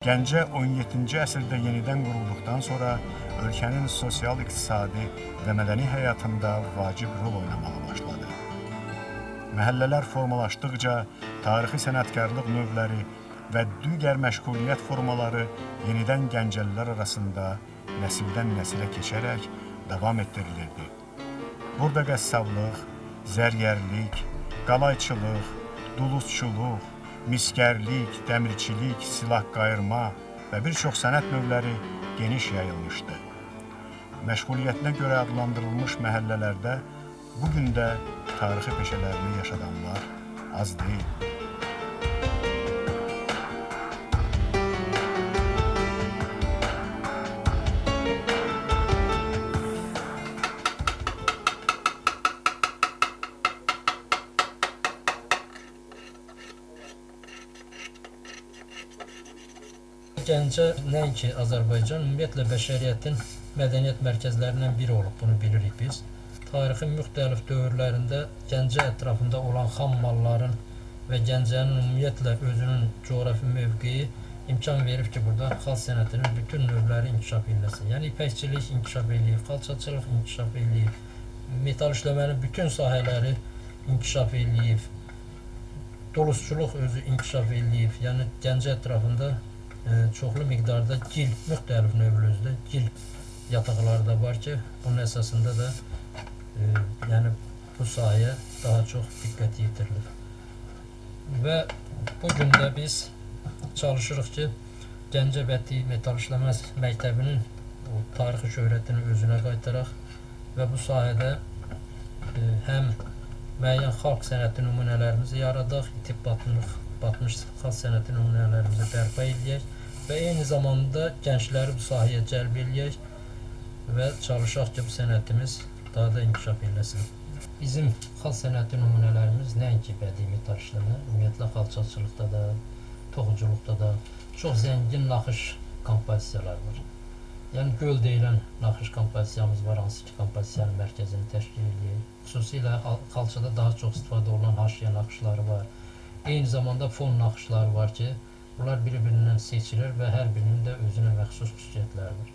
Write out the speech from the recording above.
Gəncə 17-ci əsrdə yenidən qurulduqdan sonra ölkənin sosial-iqtisadi və mədəni həyatında vacib rol oynamağa başladı. Məhəllələr formalaşdıqca tarixi sənətkarlıq növləri və digər məşğuliyyət formaları yenidən gəncəlilər arasında nəsildən nəsilə keçərək davam etdirilirdi. Burada qəssablıq, zərgərlik, qalayçılıq, duluzçuluq, miskərlik, dəmirçilik, silah qayırma və bir çox sənət növləri geniş yayılmışdı. Məşğuliyyətinə görə adlandırılmış məhəllələrdə bugün də tarixi peşələrini yaşadanlar az deyil. Gəncə nəinki Azərbaycan, ümumiyyətlə bəşəriyyətin mədəniyyət mərkəzlərindən biri olub, bunu bilirik biz. Tarixin müxtəlif dövrlərində Gəncə ətrafında olan xam malların və Gəncənin ümumiyyətlə özünün coğrafi mövqeyi imkan verib ki, burada xalq sənətinin bütün növləri inkişaf eləsin. Yəni ipəkçilik inkişaf eləyib, xalçaçılıq inkişaf eləyib, metal işləmənin bütün sahələri inkişaf eləyib, duluzçuluq özü inkişaf eləyib. Yəni Gəncə ətrafında çoxlu miqdarda gil, müxtəlif növlüzdə gil yataqları da var ki, bunun əsasında da yəni bu sahəyə daha çox diqqət yetirilir. Və bugün də biz çalışırıq ki, Gəncə Bəti Metal İşləmə Məktəbinin tarixi şöhrətini özünə qaytaraq və bu sahədə həm müəyyən xalq sənəti nümunələrimizi yaradaq, itib batmış xalq sənəti nümunələrimizi bərpa edək və eyni zamanda gəncləri bu sahəyə cəlb edək və çalışaq ki, bu sənətimiz daha da inkişaf eləsin. Bizim xalq sənəti nümunələrimiz nəinki bədii metal işləmə, ümumiyyətlə xalçaçılıqda da, toxuculuqda da çox zəngin naxış kompozisiyalar var. Yəni göl deyilən naxış kompozisiyamız var, hansı ki kompozisiyanın mərkəzini təşkil edir. Xüsusilə xalçada daha çox istifadə olunan haşiyə naxışları var. Eyni zamanda fon naxışları var ki, bunlar bir-birindən seçilir və hər birinin də özünə məxsus xüsusiyyətləri var.